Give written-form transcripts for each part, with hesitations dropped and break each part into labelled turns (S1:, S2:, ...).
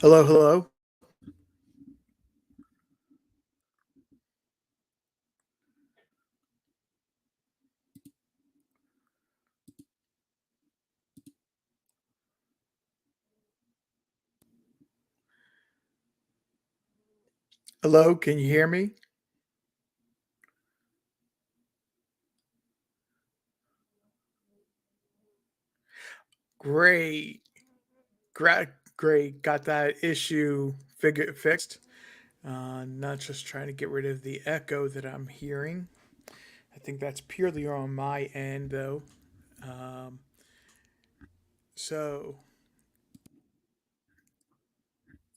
S1: Hello, hello. Hello, can you hear me? Great. Great, great. Got that issue fixed. Not just trying to get rid of the echo that I'm hearing. I think that's purely on my end, though. Um, so,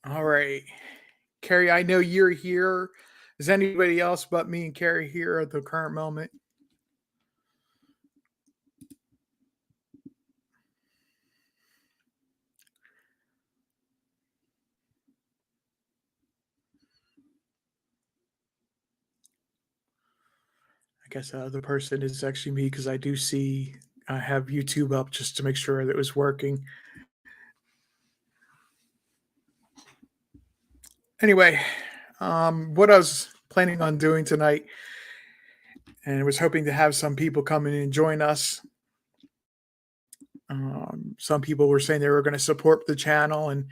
S1: all right. Carrie, I know you're here. Is anybody else but me and Carrie here at the current moment? I guess the other person is actually me because I do see I have YouTube up just to make sure that it was working. Anyway, what I was planning on doing tonight, and was hoping to have some people come in and join us. Some people were saying they were going to support the channel and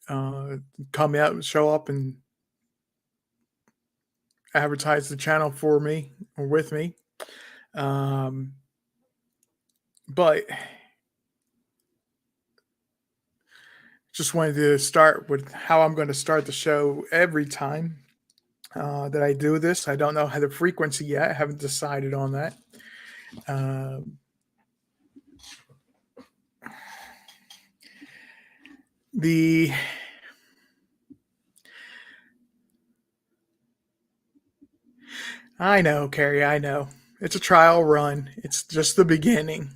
S1: uh, come out and show up and advertise the channel for me or with me. Um, but just wanted to start with how I'm going to start the show every time that I do this. I don't know how the frequency yet. I haven't decided on that. Um, the I know, Carrie. I know. It's a trial run. It's just the beginning.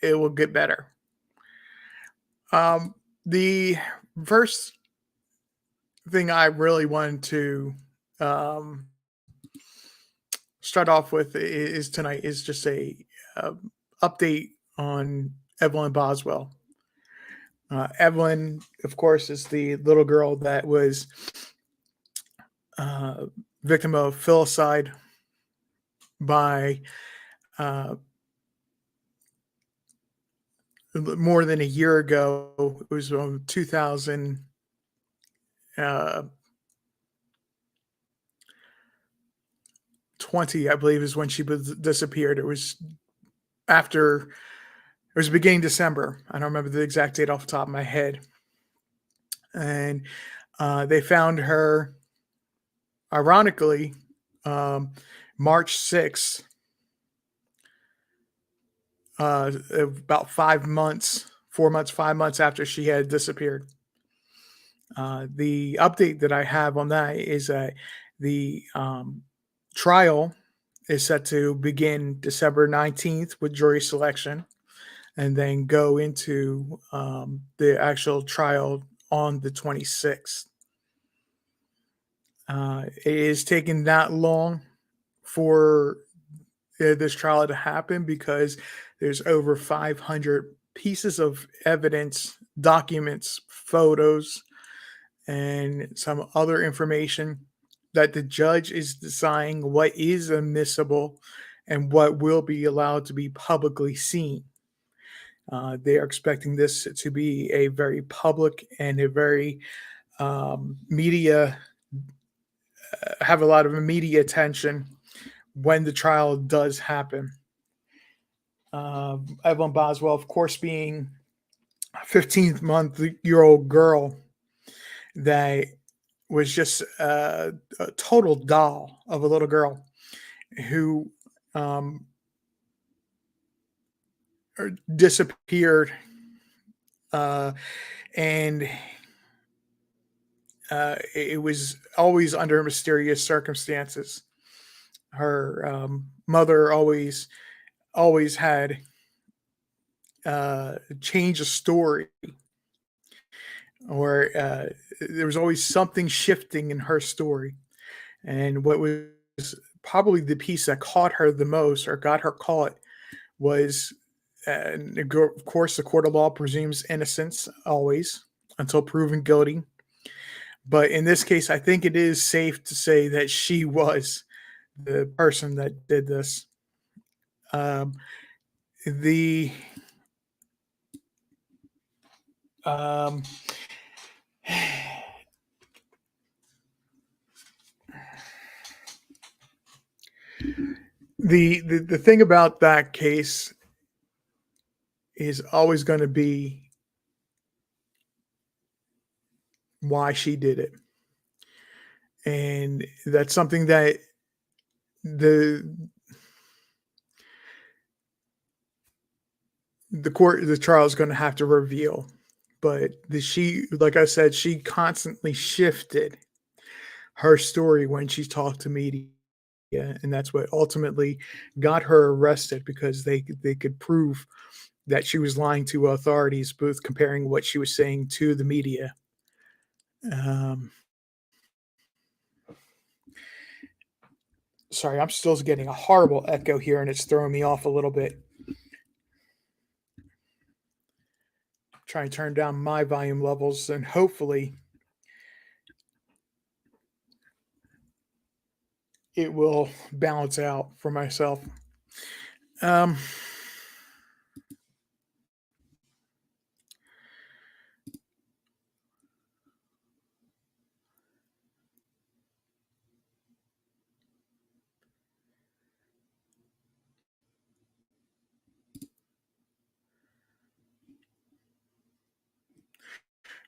S1: It will get better. The first thing I really wanted to um, start off with is tonight is just a uh, update on Evelyn Boswell. Evelyn, of course, is the little girl that was uh, victim of filicide by uh, more than a year ago. It was 2000. Uh, 20, I believe, is when she disappeared. It was after, it was beginning December. I don't remember the exact date off the top of my head. And they found her, ironically, um, March 6th, about 5 months, 4 months, 5 months after she had disappeared. The update that I have on that is that the trial is set to begin December 19th with jury selection and then go into the actual trial on the 26th. It is taking that long for this trial to happen because there's over 500 pieces of evidence, documents, photos, and some other information that the judge is deciding what is admissible and what will be allowed to be publicly seen. They are expecting this to be a very public and a very media, have a lot of media attention when the trial does happen. Evelyn Boswell, of course, being a 15-month-year-old girl that was just a total doll of a little girl who um, disappeared, uh, and it was always under mysterious circumstances. Her mother always had changed a story, or there was always something shifting in her story. And what was probably the piece that caught her the most, or got her caught, was, and of course, the court of law presumes innocence always until proven guilty. But in this case, I think it is safe to say that she was the person that did this. Um, the um, the thing about that case is always going to be why she did it, and that's something that the the trial is going to have to reveal. But she, like I said, she constantly shifted her story when she talked to media, and that's what ultimately got her arrested because they could prove that she was lying to authorities, both comparing what she was saying to the media. Um, Sorry, I'm still getting a horrible echo here, and it's throwing me off a little bit. Try and turn down my volume levels, and hopefully it will balance out for myself. Um,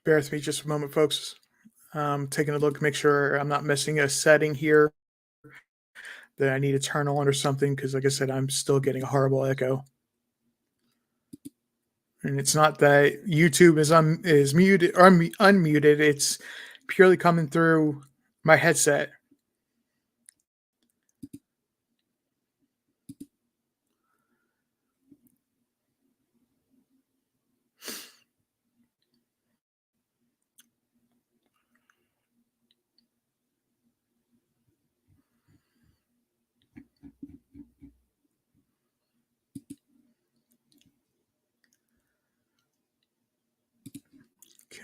S1: Bear with me just a moment, folks. Taking a look, make sure I'm not missing a setting here that I need to turn on or something. Because, like I said, I'm still getting a horrible echo, and it's not that YouTube is muted or unmuted. It's purely coming through my headset.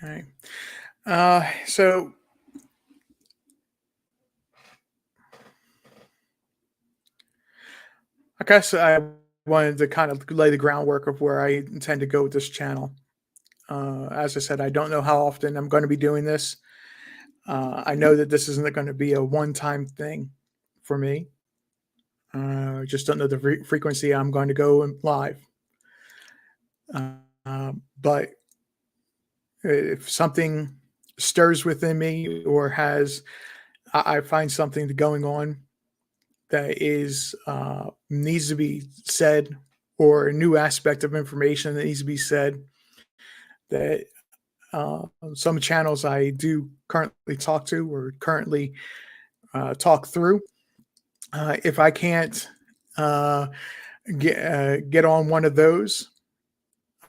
S1: Okay, so I guess I wanted to kind of lay the groundwork of where I intend to go with this channel. As I said, I don't know how often I'm going to be doing this. I know that this isn't going to be a one-time thing for me. I just don't know the frequency I'm going to go live. But if something stirs within me or I find something going on that is needs to be said, or a new aspect of information that needs to be said, that some channels I do currently talk to or currently talk through. If I can't uh, get on one of those,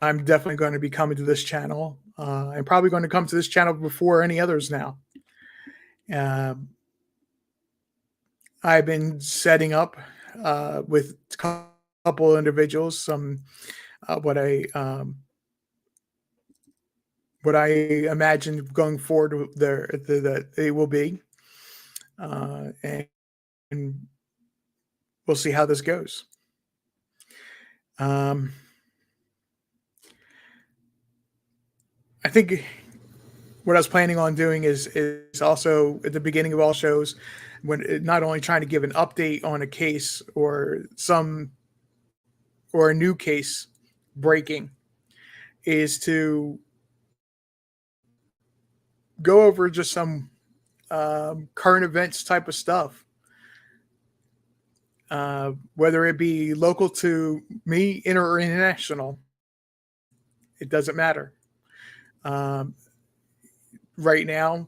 S1: I'm definitely going to be coming to this channel. I'm probably going to come to this channel before any others now. Um I've been setting up with a couple individuals some what I imagine going forward there that it will be, and we'll see how this goes. Um, I think what I was planning on doing is also at the beginning of all shows, when not only trying to give an update on a case or a new case breaking, is to go over just some current events type of stuff, whether it be local to me or international. It doesn't matter. Um, right now,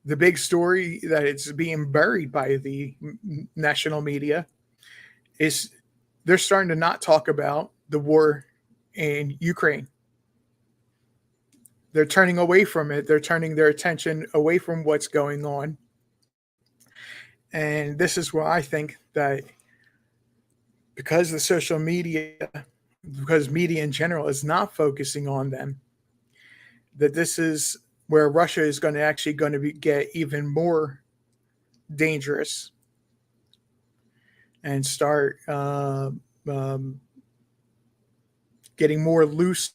S1: the big story that it's being buried by the national media is they're starting to not talk about the war in Ukraine. They're turning away from it. They're turning their attention away from what's going on. And this is where I think that because the social media, because media in general is not focusing on them, that this is where Russia is going to actually going to get even more dangerous and start um, getting more loose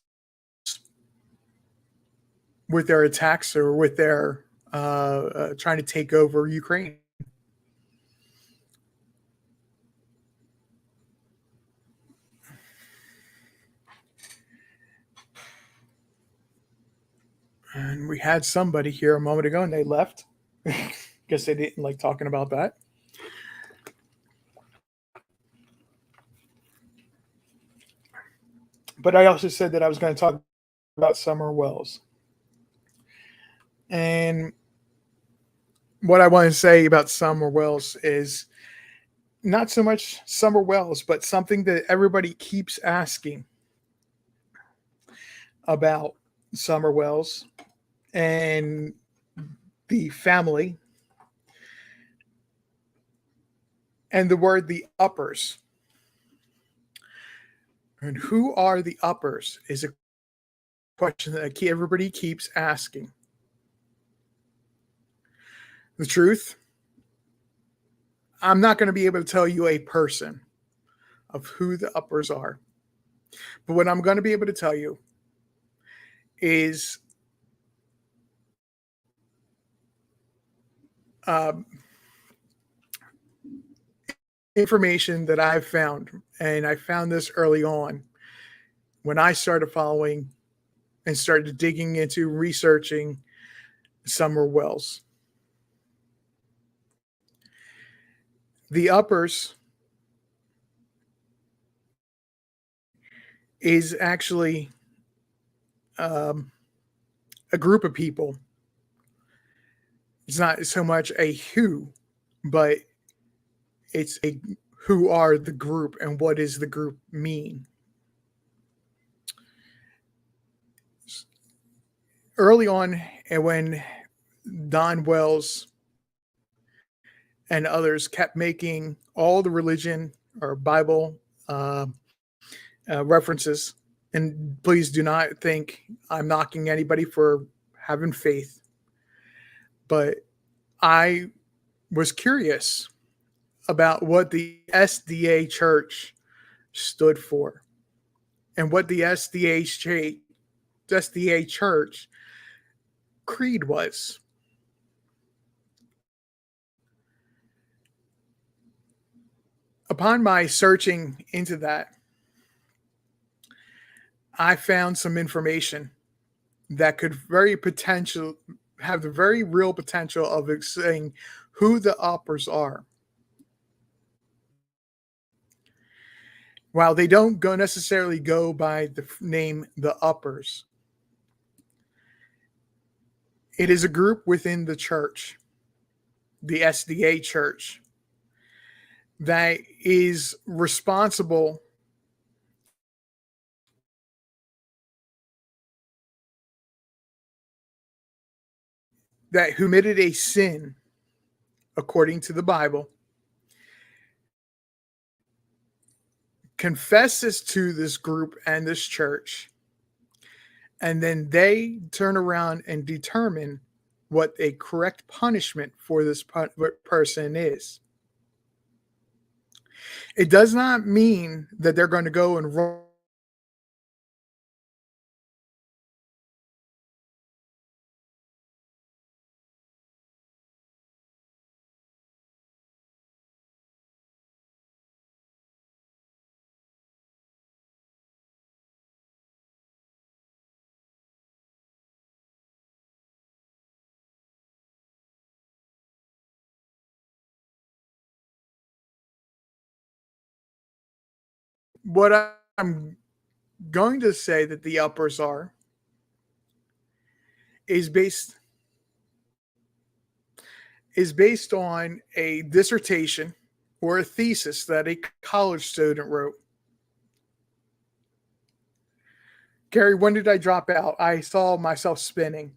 S1: with their attacks or with their trying to take over Ukraine. And we had somebody here a moment ago and they left. Guess they didn't like talking about that. But I also said that I was going to talk about Summer Wells. And what I want to say about Summer Wells is not so much Summer Wells, but something that everybody keeps asking about Summer Wells and the family and the word the uppers. And who are the uppers is a question that everybody keeps asking. The truth, I'm not going to be able to tell you a person of who the uppers are. But what I'm going to be able to tell you is um, information that I've found. And I found this early on when I started following and started digging into researching Summer Wells. The uppers is actually um, a group of people. It's not so much a who, but it's a who are the group and what does the group mean. Early on, and when Don Wells and others kept making all the religion or Bible uh, references, and please do not think I'm knocking anybody for having faith, but I was curious about what the SDA church stood for and what the SDA church creed was. Upon my searching into that, I found some information that could very potential have the very real potential of saying who the uppers are. While they don't go necessarily go by the name the uppers, it is a group within the church, the SDA church, that is responsible that who committed a sin according to the Bible confesses to this group and this church, and then they turn around and determine what a correct punishment for this person is. It does not mean that they're going to go and what I'm going to say that the uppers are is based on a dissertation or a thesis that a college student wrote. Gary, when did I drop out? I saw myself spinning.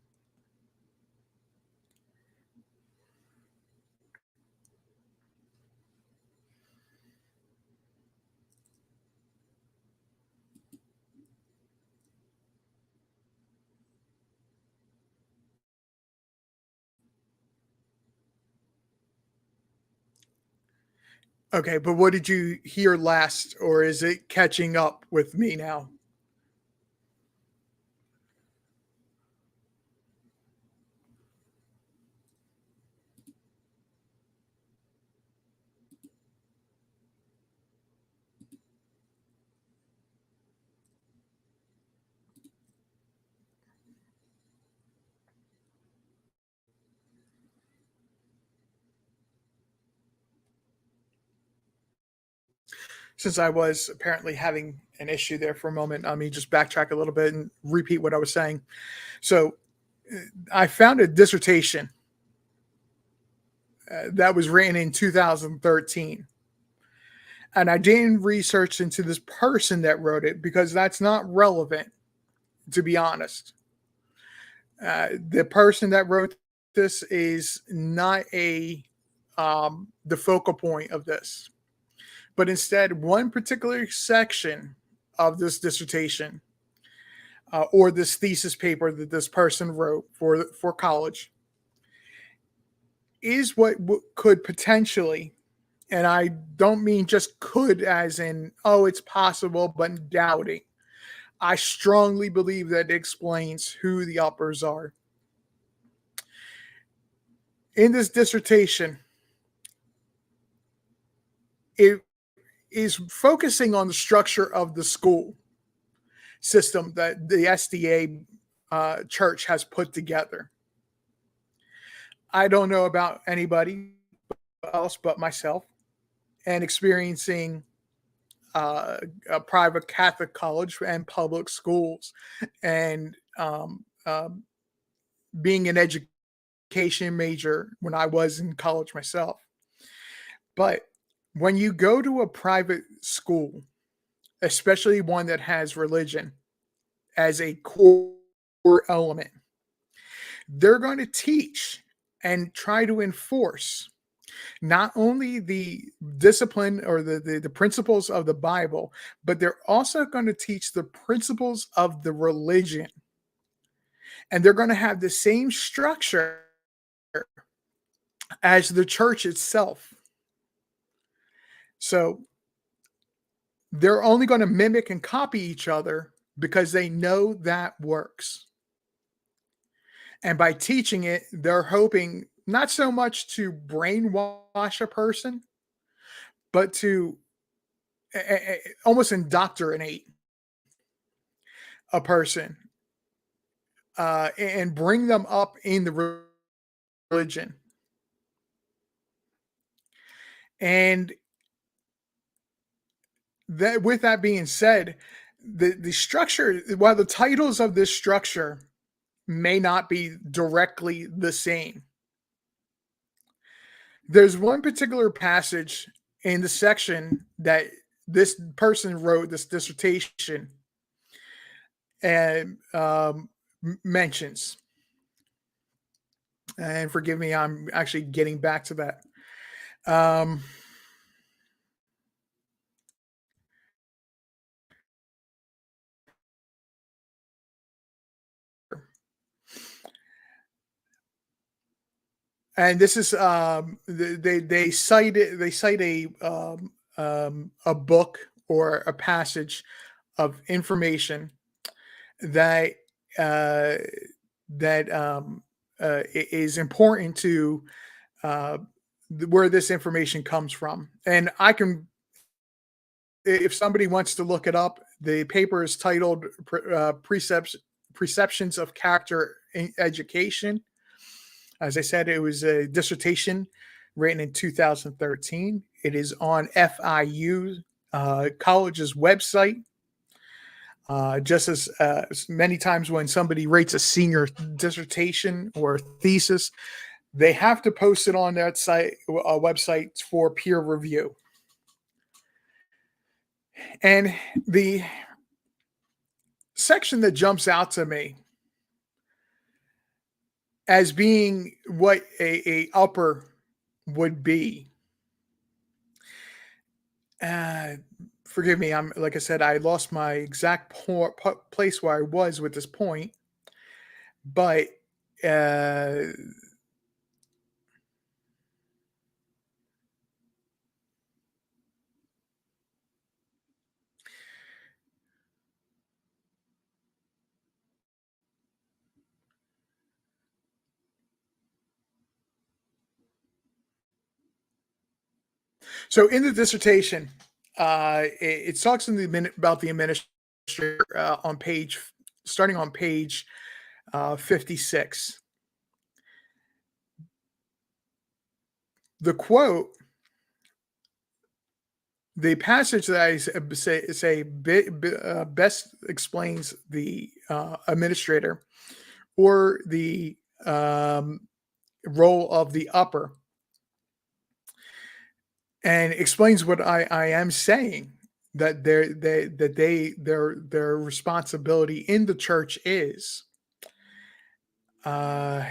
S1: Okay, but what did you hear last, or is it catching up with me now? Since I was apparently having an issue there for a moment, let me just backtrack a little bit and repeat what I was saying. So, I found a dissertation that was written in 2013, and I didn't research into this person that wrote it because that's not relevant, to be honest. The person that wrote this is not a the focal point of this, but instead one particular section of this dissertation or this thesis paper that this person wrote for college is what could potentially, and I don't mean just could as in oh it's possible, but doubting. I strongly believe that it explains who the uppers are. In this dissertation, it is focusing on the structure of the school system that the SDA church has put together. I don't know about anybody else but myself, and experiencing a private Catholic college and public schools, and being an education major when I was in college myself. But when you go to a private school, especially one that has religion as a core element, they're going to teach and try to enforce not only the discipline or the principles of the Bible, but they're also going to teach the principles of the religion. And they're going to have the same structure as the church itself. So they're only going to mimic and copy each other because they know that works. And by teaching it, they're hoping not so much to brainwash a person, but to almost indoctrinate a person and bring them up in the religion. And that, with that being said, the structure, while the titles of this structure may not be directly the same, there's one particular passage in the section that this person wrote this dissertation and mentions. And forgive me, I'm actually getting back to that. Um, and this is they cite a book or a passage of information that uh, that is important to uh, where this information comes from. And I can, if somebody wants to look it up, the paper is titled "Preceptions of Character in Education." As I said, it was a dissertation written in 2013. It is on FIU college's website. Just as many times when somebody writes a senior dissertation or thesis, they have to post it on that site website for peer review. And the section that jumps out to me as being what a upper would be. Uh, Forgive me. I'm like I said, I lost my exact place where I was with this point, but uh, So in the dissertation, it talks in the minute about the administrator on page, starting on page 56. The quote, the passage that I say best explains the administrator or the um, role of the upper, and explains what I am saying, that their responsibility in the church is, uh,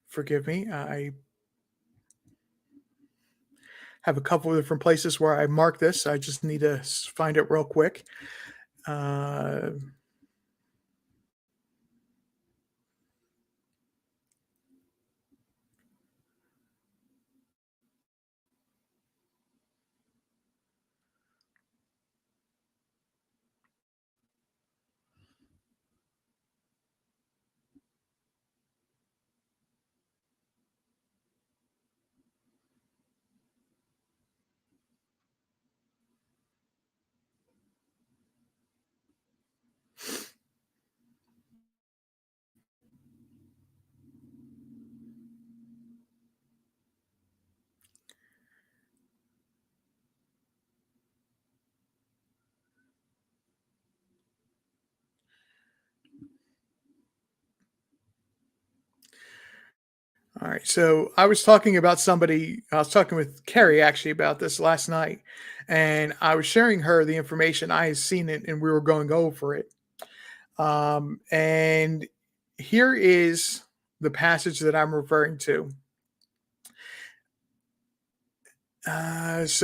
S1: forgive me, I have a couple of different places where I mark this. I just need to find it real quick. Uh, all right. So I was talking with Carrie actually about this last night, and I was sharing her the information. I had seen it and we were going over it. And here is the passage that I'm referring to. This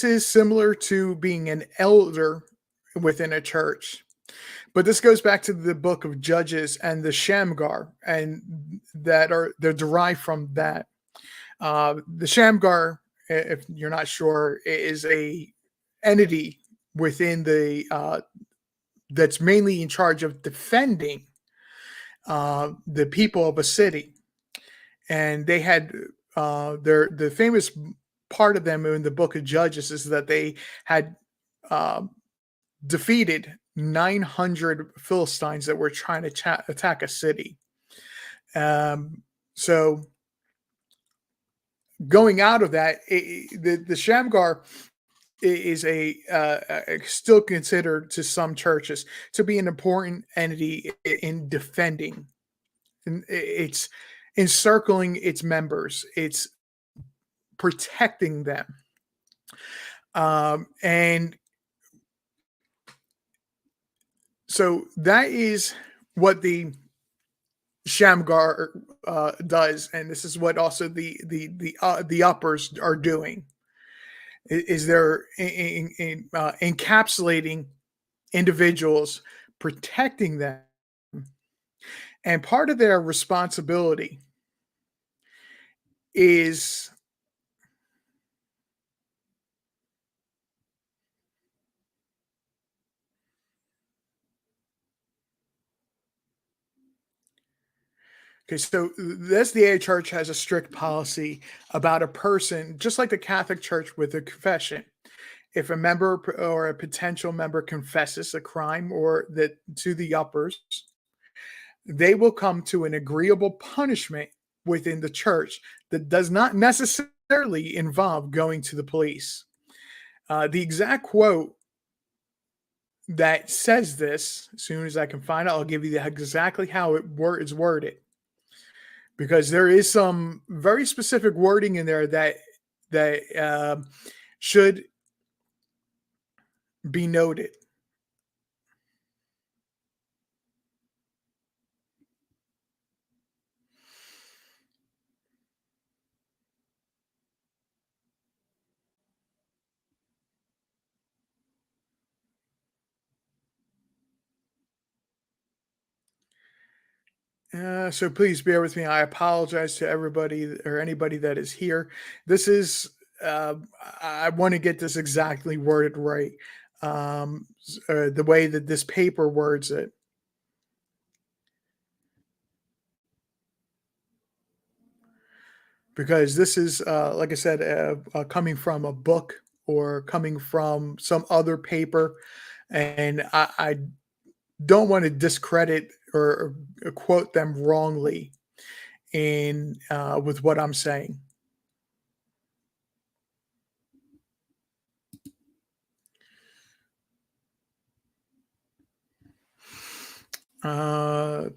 S1: is similar to being an elder within a church. But this goes back to the book of Judges and the Shamgar, and they're derived from that. The Shamgar, if you're not sure, is a entity within the that's mainly in charge of defending the people of a city, and they had the famous part of them in the book of Judges is that they had uh, defeated 900 Philistines that were trying to attack a city. Um, so going out of that, the Shamgar is still considered to some churches to be an important entity in defending. And it's encircling its members. It's protecting them. And so that is what the Shamgar does, and this is what also the uppers are doing. Is they're encapsulating individuals, protecting them, and part of their responsibility is okay. So the SDA Church has a strict policy about a person, just like the Catholic Church with a confession. If a member or a potential member confesses a crime or that to the uppers, they will come to an agreeable punishment within the church that does not necessarily involve going to the police. The exact quote that says this, as soon as I can find it, I'll give you exactly how is worded, because there is some very specific wording in there that should be noted. So please bear with me. I apologize to everybody or anybody that is here. This is uh, I want to get this exactly worded right. The way that this paper words it, because this is, like I said, coming from a book or coming from some other paper, and I don't want to discredit or quote them wrongly in with what I'm saying. Uh,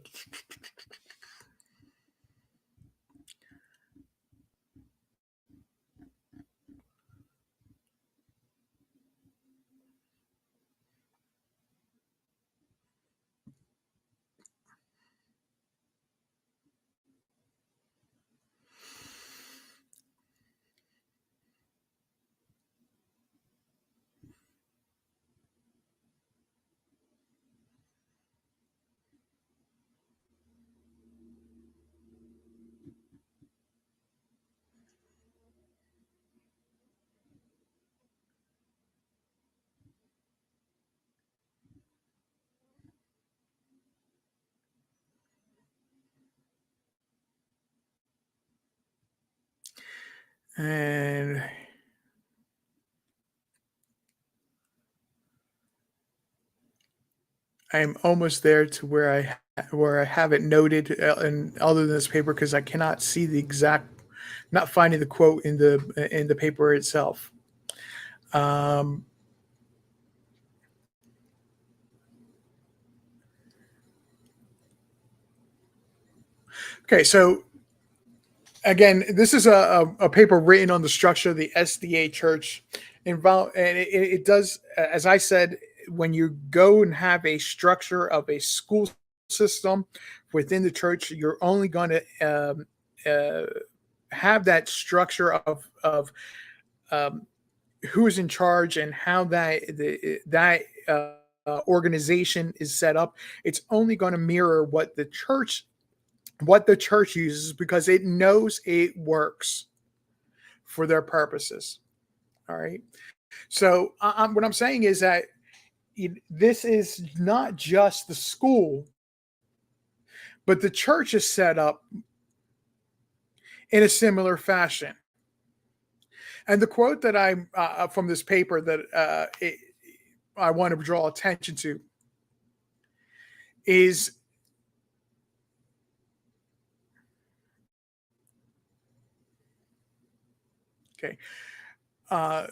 S1: and I'm almost there to where I have it noted, and other than this paper, because I cannot see the exact, not finding the quote in the paper itself. Um, okay, so again, this is a paper written on the structure of the SDA Church, and it does, as I said, when you go and have a structure of a school system within the church, you're only going to uh, have that structure of um, who's in charge and how that organization is set up. It's only going to mirror what the church uses because it knows it works for their purposes. All right. So what I'm saying is that this is not just the school, but the church is set up in a similar fashion. And the quote that I'm from this paper that I want to draw attention to is okay. Uh,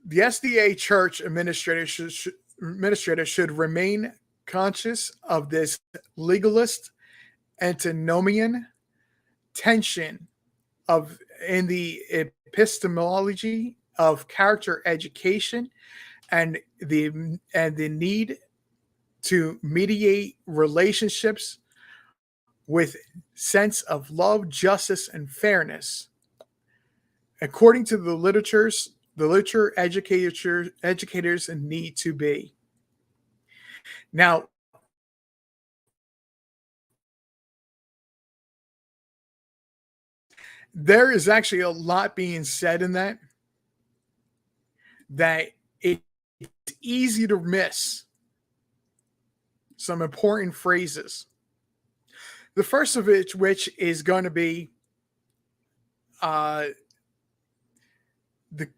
S1: the SDA church administrator should remain conscious of this legalist antinomian tension of in the epistemology of character education and the need to mediate relationships with sense of love, justice, and fairness. According to the literature educators need to be. Now, there is actually a lot being said in that it's easy to miss some important phrases. The first of which is going to be uh, the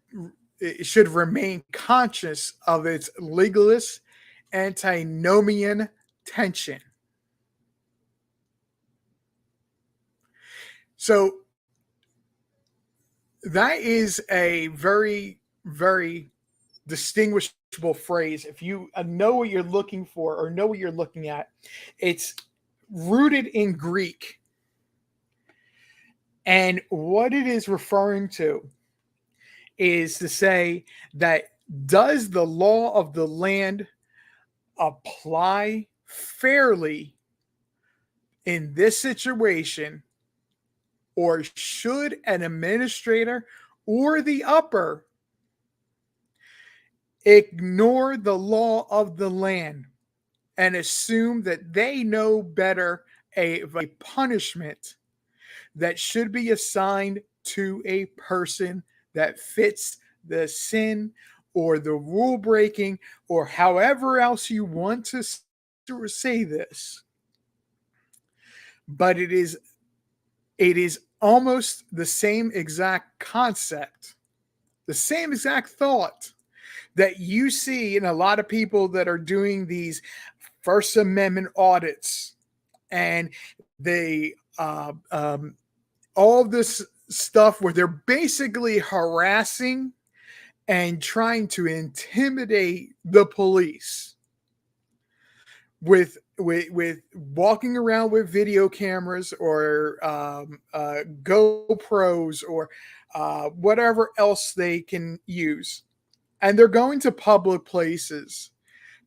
S1: it should remain conscious of its legalist antinomian tension. So that is a very, very distinguishable phrase. If you know what you're looking for or know what you're looking at, it's rooted in Greek. And what it is referring to is to say that does the law of the land apply fairly in this situation, or should an administrator or the upper ignore the law of the land and assume that they know better a punishment that should be assigned to a person that fits the sin or the rule breaking or however else you want to say this, but it is almost the same exact concept, the same exact thought that you see in a lot of people that are doing these First Amendment audits, and they all this stuff where they're basically harassing and trying to intimidate the police with walking around with video cameras or GoPros or whatever else they can use, and they're going to public places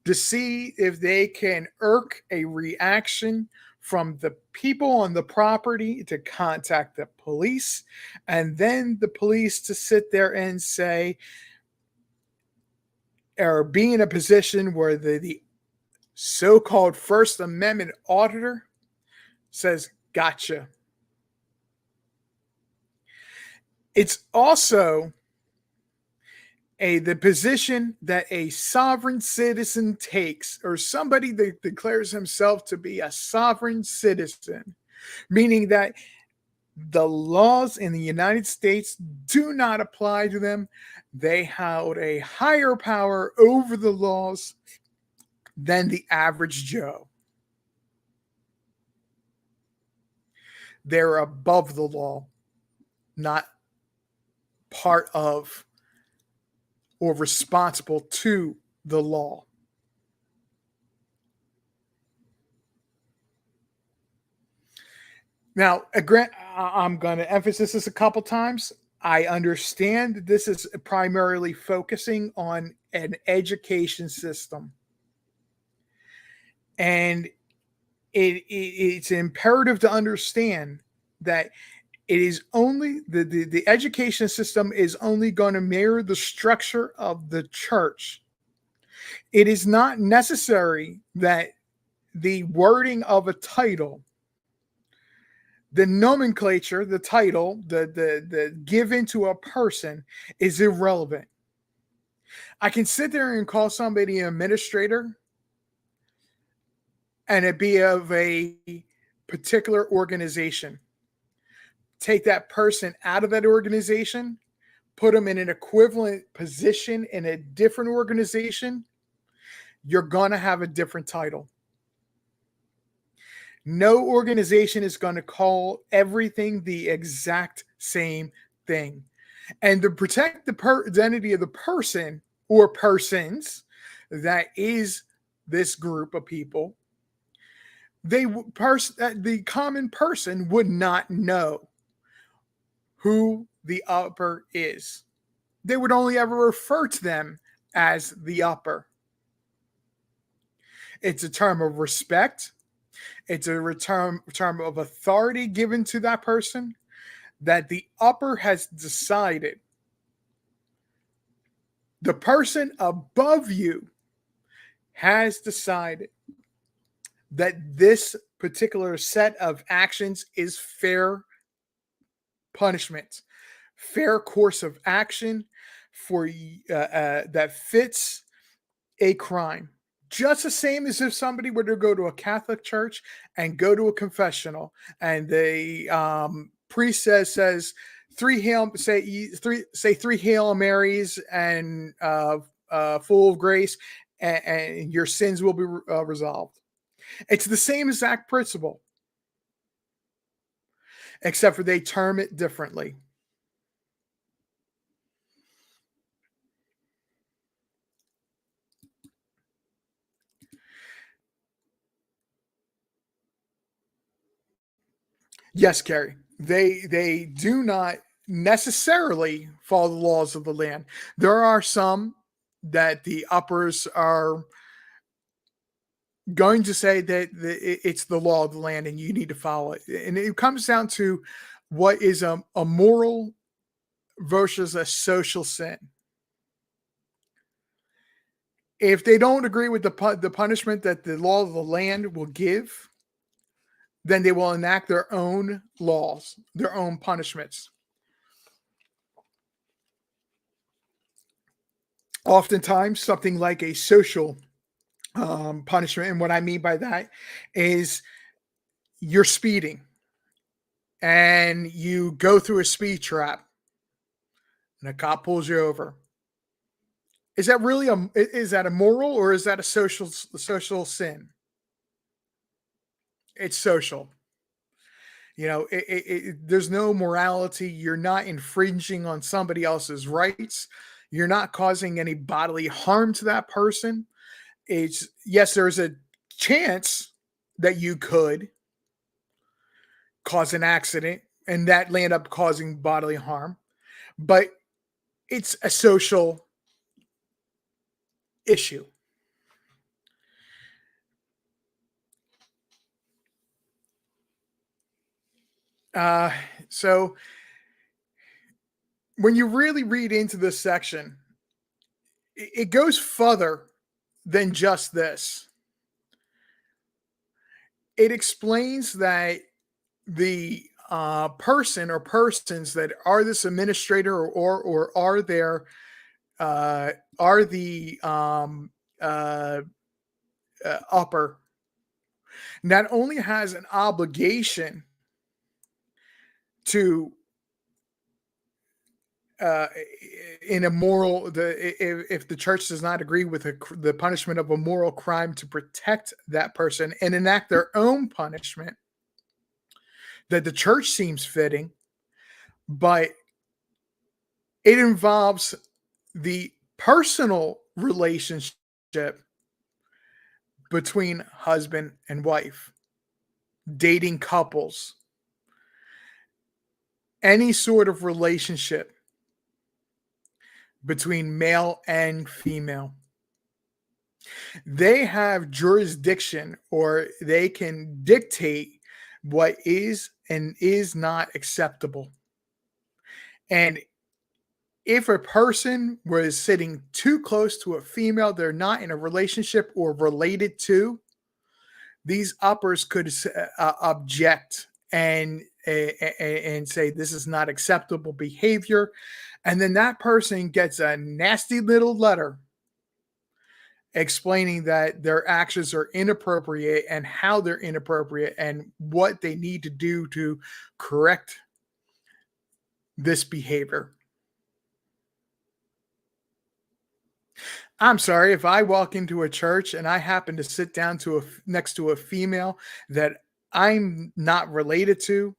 S1: to see if they can irk a reaction from the people on the property to contact the police, and then the police to sit there and say, or be in a position where the so-called First Amendment auditor says, gotcha. It's also the position that a sovereign citizen takes, or somebody that declares himself to be a sovereign citizen, meaning that the laws in the United States do not apply to them. They hold a higher power over the laws than the average Joe. They're above the law, not part of or responsible to the law. Now, I'm going to emphasize this a couple times. I understand this is primarily focusing on an education system. And it's imperative to understand that it is only the education system is only going to mirror the structure of the church. It is not necessary that the wording of a title, the nomenclature, the title, the given to a person is irrelevant. I can sit there and call somebody an administrator and it be of a particular organization. Take that person out of that organization, put them in an equivalent position in a different organization, you're going to have a different title. No organization is going to call everything the exact same thing. And to protect the identity of the person or persons that is this group of people, the common person would not know who the upper is. They would only ever refer to them as the upper. It's a term of respect. It's a term of authority given to that person that the upper has decided. The person above you has decided that this particular set of actions is fair punishment, fair course of action for that fits a crime. Just the same as if somebody were to go to a Catholic church and go to a confessional, and the priest says three Hail Marys and full of grace, and your sins will be resolved. It's the same exact principle, except for they term it differently. Yes, Carrie. They do not necessarily follow the laws of the land. There are some that the uppers are going to say that it's the law of the land and you need to follow it. And it comes down to what is a moral versus a social sin. If they don't agree with the punishment that the law of the land will give, then they will enact their own laws, their own punishments. Oftentimes, something like a social punishment. And what I mean by that is you're speeding and you go through a speed trap and a cop pulls you over. Is that really is that a moral or is that a social sin? It's social. There's no morality. You're not infringing on somebody else's rights. You're not causing any bodily harm to that person. It's yes, there's a chance that you could cause an accident and that land up causing bodily harm, but it's a social issue. Uh, so when you really read into this section, it goes further than just this. It explains that the person or persons that are this administrator or are there are the uh, upper not only has an obligation to uh, in a moral if the church does not agree with the punishment of a moral crime to protect that person and enact their own punishment that the church seems fitting, but it involves the personal relationship between husband and wife, dating couples, any sort of relationship between male and female. They have jurisdiction or they can dictate what is and is not acceptable. And if a person was sitting too close to a female they're not in a relationship or related to, these uppers could object and say this is not acceptable behavior, and then that person gets a nasty little letter explaining that their actions are inappropriate and how they're inappropriate and what they need to do to correct this behavior. I'm sorry if I walk into a church and I happen to sit down next to a female that I'm not related to,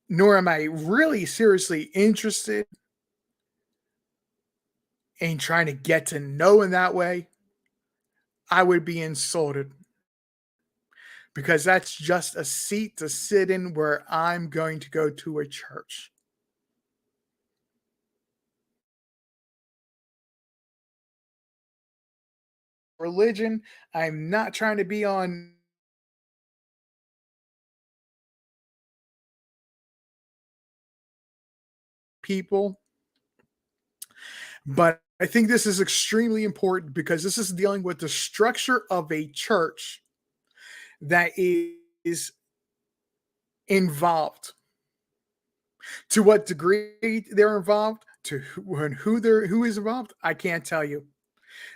S1: nor am I really seriously interested in trying to get to know in that way, I would be insulted because that's just a seat to sit in where I'm going to go to a church. Religion, I'm not trying to be on people, but I think this is extremely important because this is dealing with the structure of a church that is involved. To what degree they're involved, to who is involved, I can't tell you.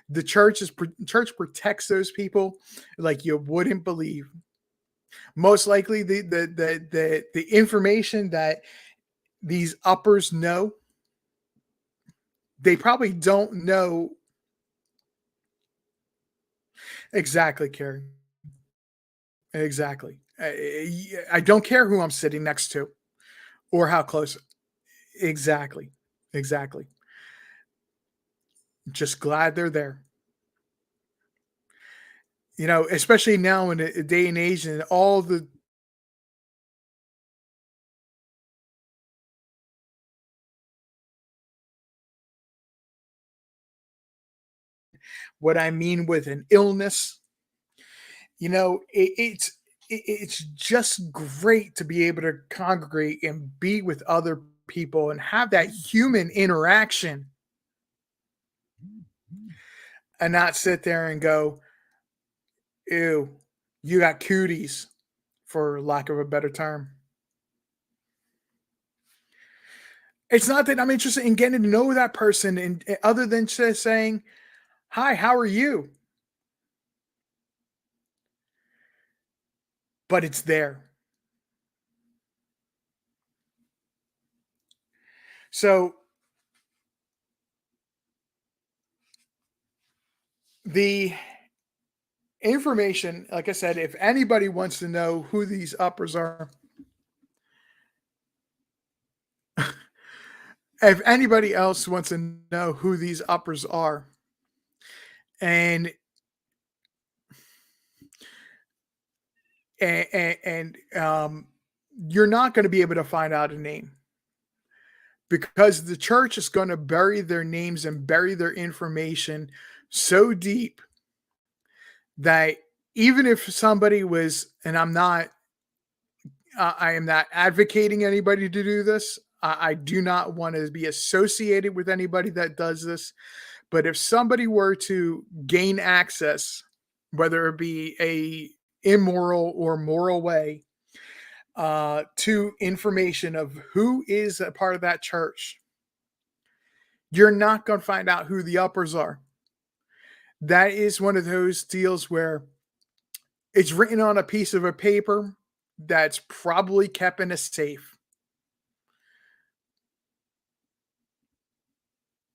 S1: The church protects those people like you wouldn't believe. Most likely, the information that these uppers know, they probably don't know exactly, Carrie. Exactly. I don't care who I'm sitting next to or how close. Exactly. Exactly. Just glad they're there. Especially now in a day and age and all the what I mean with an illness, it's just great to be able to congregate and be with other people and have that human interaction and not sit there and go, ew, you got cooties, for lack of a better term. It's not that I'm interested in getting to know that person and other than just saying, "Hi, how are you?" But it's there. So the information, like I said, if anybody wants to know who these uppers are, if anybody else wants to know who these uppers are, and and you're not going to be able to find out a name because the church is going to bury their names and bury their information so deep that even if somebody was, and I am not advocating anybody to do this. I do not want to be associated with anybody that does this. But if somebody were to gain access, whether it be a immoral or moral way, to information of who is a part of that church, you're not going to find out who the uppers are. That is one of those deals where it's written on a piece of a paper that's probably kept in a safe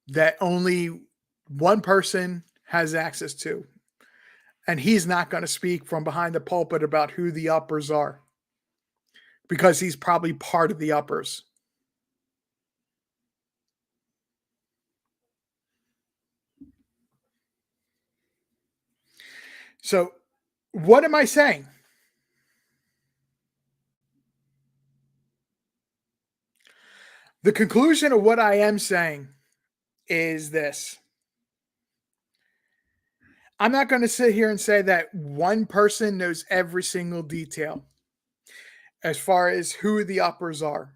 S1: that only one person has access to. And he's not going to speak from behind the pulpit about who the uppers are because he's probably part of the uppers. So, what am I saying? The conclusion of what I am saying is this. I'm not going to sit here and say that one person knows every single detail as far as who the uppers are,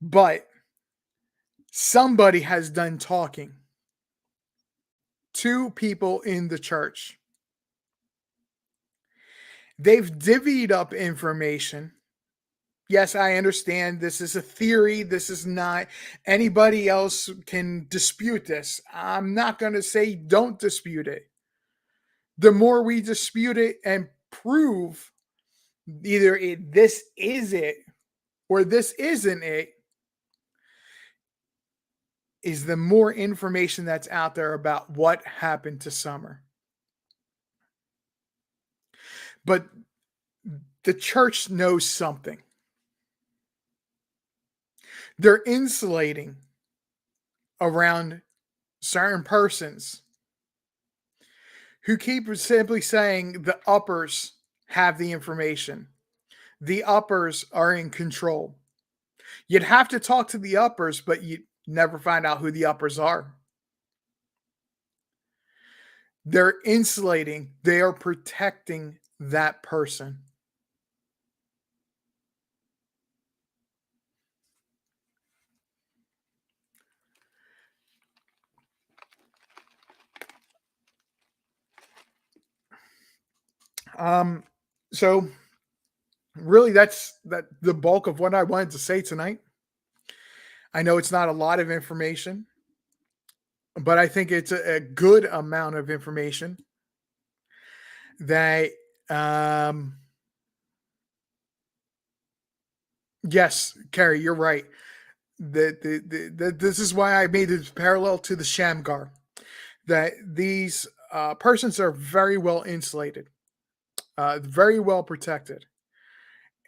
S1: but somebody has done talking to people in the church. They've divvied up information. Yes, I understand this is a theory. This is not anybody else can dispute this. I'm not going to say don't dispute it. The more we dispute it and prove either this is it or this isn't it, is the more information that's out there about what happened to Summer. But the church knows something. They're insulating around certain persons who keep simply saying the uppers have the information. The uppers are in control. You'd have to talk to the uppers, but you never find out who the uppers are. They're insulating, they are protecting that person. Um, so really that's the bulk of what I wanted to say tonight. I know it's not a lot of information, but I think it's a good amount of information that um yes, Carrie, you're right. This is why I made this parallel to the Shamgar. That these persons are very well insulated, very well protected,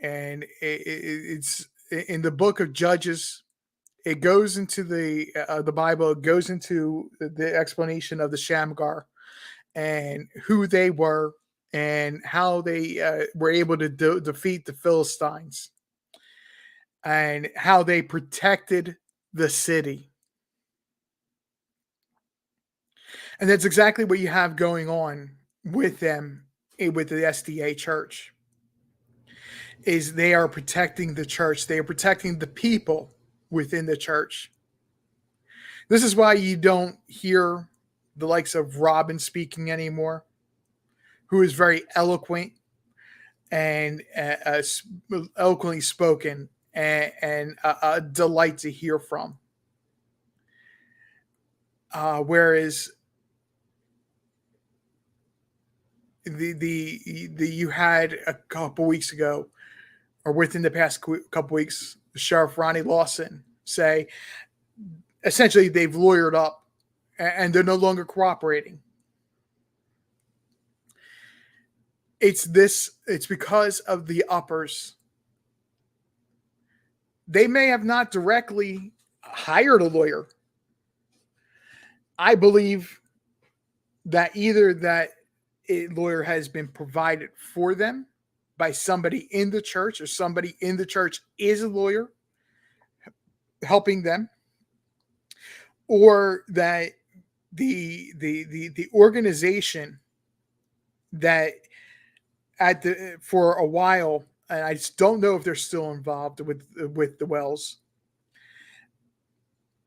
S1: and it's in the book of Judges. It goes into the Bible. It goes into the explanation of the Shamgar and who they were and how they were able to defeat the Philistines and how they protected the city. And that's exactly what you have going on with them with the SDA church is they are protecting the church. They are protecting the people within the church. This is why you don't hear the likes of Robin speaking anymore, who is very eloquent and eloquently spoken and a delight to hear from. Whereas the you had a couple weeks ago, or within the past couple weeks, Sheriff Ronnie Lawson say essentially they've lawyered up and they're no longer cooperating. It's because of the uppers. They may have not directly hired a lawyer. I believe that either that a lawyer has been provided for them by somebody in the church, or somebody in the church is a lawyer helping them, or that the organization that at the for a while, and I just don't know if they're still involved with the Wells,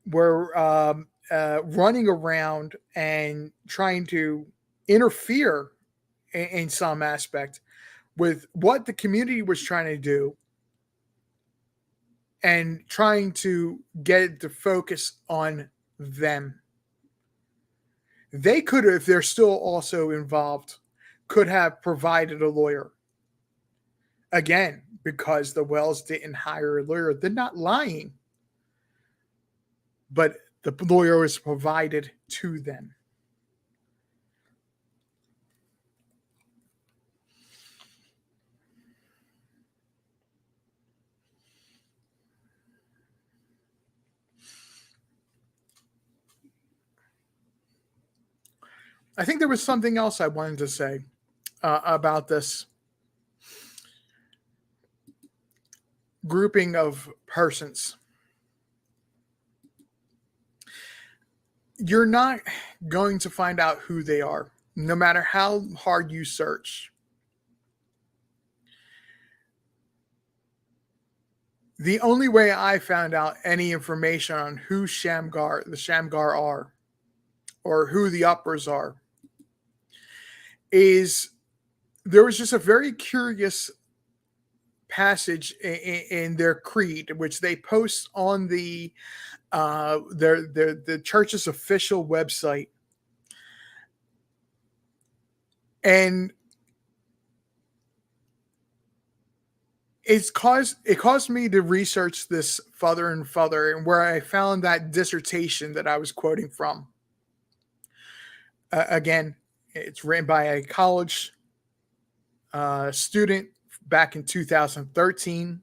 S1: were running around and trying to interfere in some aspect with what the community was trying to do, and trying to get it to focus on them. They could have, if they're still also involved, could have provided a lawyer. Again, because the Wells didn't hire a lawyer, they're not lying, but the lawyer was provided to them. I think there was something else I wanted to say about this grouping of persons. You're not going to find out who they are, no matter how hard you search. The only way I found out any information on who the Shamgar are, or who the uppers are, is there was just a very curious passage in their creed, which they post on the church's official website, and it caused me to research this further and further, and where I found that dissertation that I was quoting from. Again, it's written by a college student back in 2013.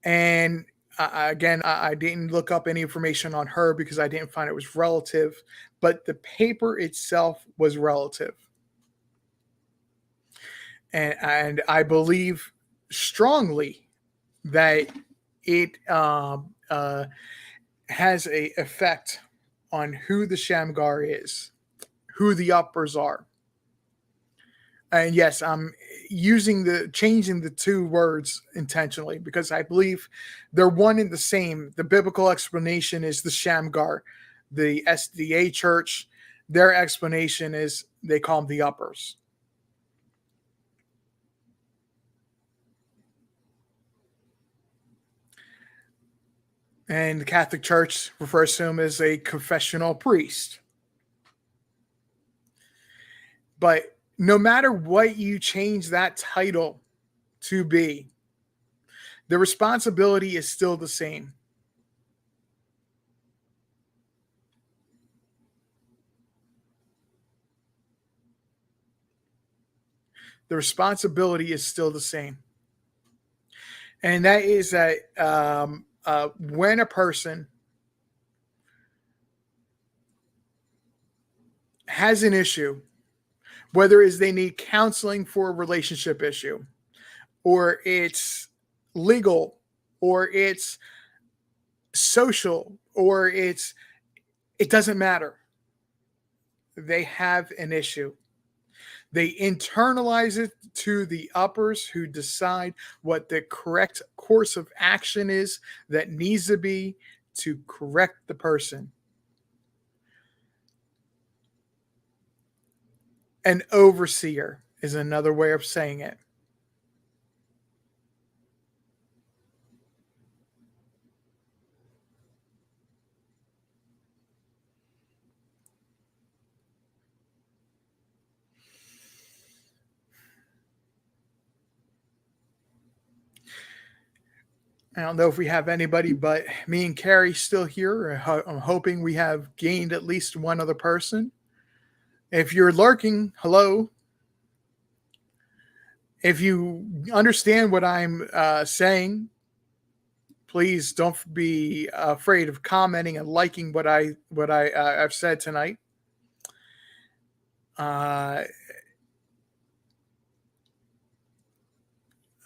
S1: And again, I didn't look up any information on her because I didn't find it was relative, but the paper itself was relative. And I believe strongly that it has a effect on who the Shamgar is, who the uppers are. And yes, I'm changing the two words intentionally, because I believe they're one and the same. The biblical explanation is the Shamgar. The SDA church, their explanation is they call them the uppers. And the Catholic Church refers to him as a confessional priest. But no matter what you change that title to be, the responsibility is still the same. The responsibility is still the same. And that is that when a person has an issue, whether it's they need counseling for a relationship issue, or it's legal, or it's social, or it doesn't matter. They have an issue. They internalize it to the uppers, who decide what the correct course of action is that needs to be to correct the person. An overseer is another way of saying it. I don't know if we have anybody, but me and Carrie still here. I'm hoping we have gained at least one other person. If you're lurking, hello. If you understand what I'm saying, please don't be afraid of commenting and liking I've said tonight. Uh,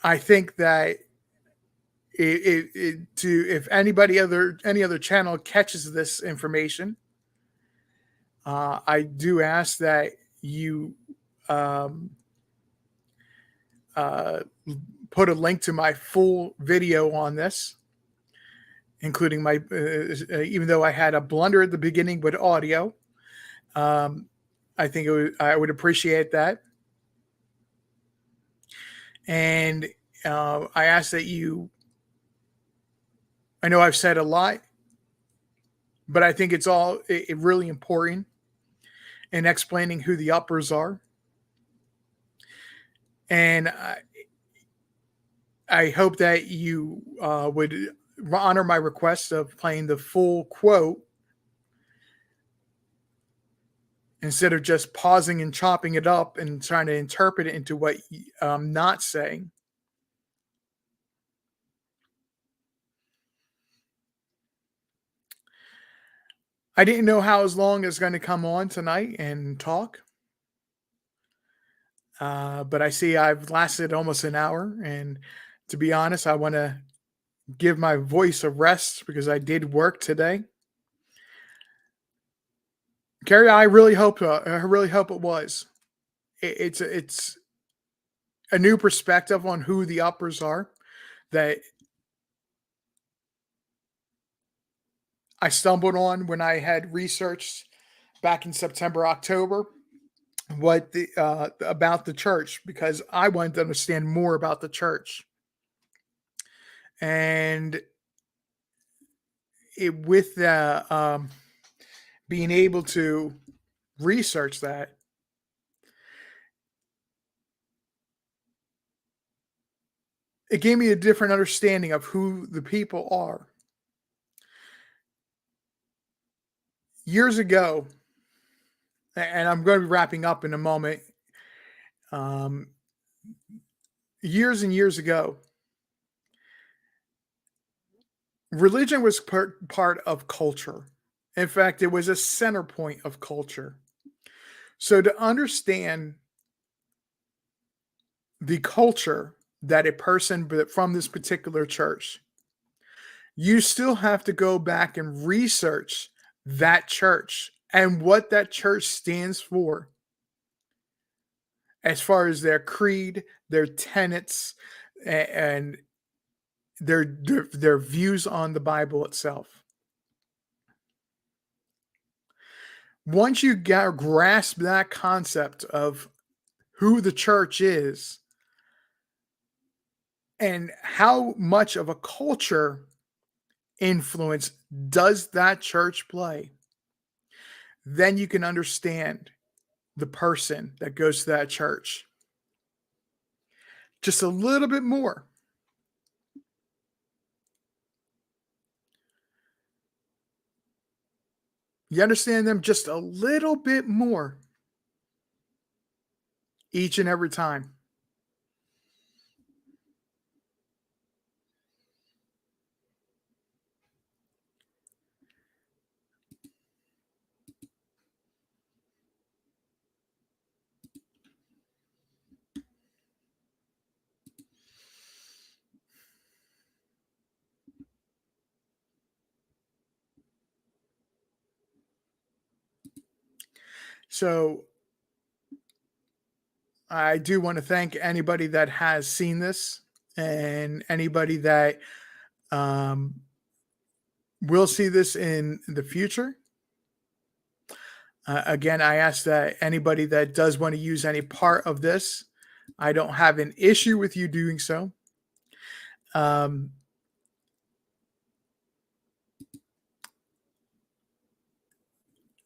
S1: I think that if any other channel catches this information, I do ask that you um, uh, put a link to my full video on this, including my even though I had a blunder at the beginning with audio. Um, I think I would appreciate that, and I ask that you. I know I've said a lot, but I think it's all really important in explaining who the uppers are, and I hope that you would honor my request of playing the full quote instead of just pausing and chopping it up and trying to interpret it into what I'm not saying. I didn't know how as long as going to come on tonight and talk, but I see I've lasted almost an hour. And to be honest, I want to give my voice a rest because I did work today. Carrie, I really hope it was. It's a new perspective on who the uppers are that I stumbled on when I had researched back in September, October, what the about the church because I wanted to understand more about the church. And with the being able to research that, it gave me a different understanding of who the people are. Years ago, and I'm going to be wrapping up in a moment. Um, Years and years ago, religion was part of culture. In fact, it was a center point of culture. So to understand the culture that a person from this particular church, you still have to go back and research that church and what that church stands for as far as their creed, their tenets, and their views on the Bible itself. Once you grasp that concept of who the church is and how much of a culture influence does that church play, then you can understand the person that goes to that church just a little bit more. You understand them just a little bit more each and every time. So I do want to thank anybody that has seen this and anybody that um, will see this in the future. Again, I ask that anybody that does want to use any part of this, I don't have an issue with you doing so. Um,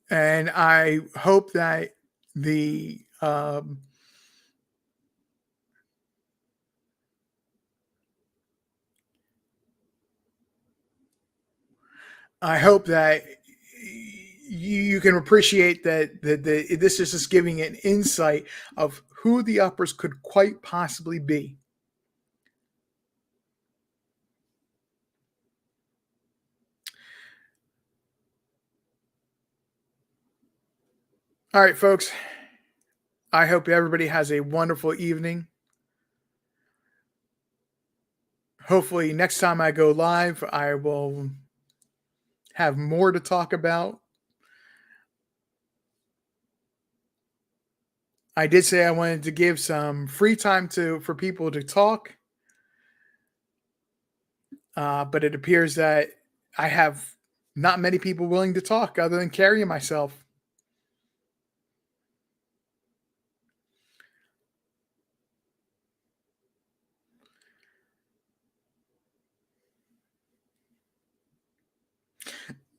S1: and I hope that the I hope that you can appreciate that this is just giving an insight of who the uppers could quite possibly be. All right, folks. I hope everybody has a wonderful evening. Hopefully, next time I go live, I will have more to talk about. I did say I wanted to give some free time for people to talk, but it appears that I have not many people willing to talk other than Carrie and myself.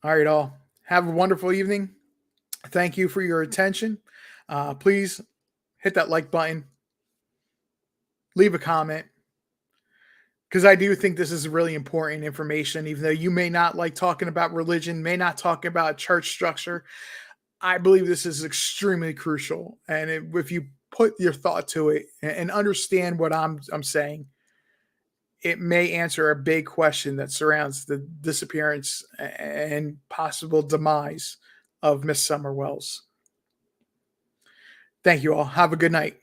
S1: All right, all. Have a wonderful evening. Thank you for your attention. Please hit that like button, leave a comment, because I do think this is really important information. Even though you may not like talking about religion, may not talk about church structure, I believe this is extremely crucial. And if you put your thought to it and understand what I'm saying, it may answer a big question that surrounds the disappearance and possible demise of Miss Summer Wells. Thank you all. Have a good night.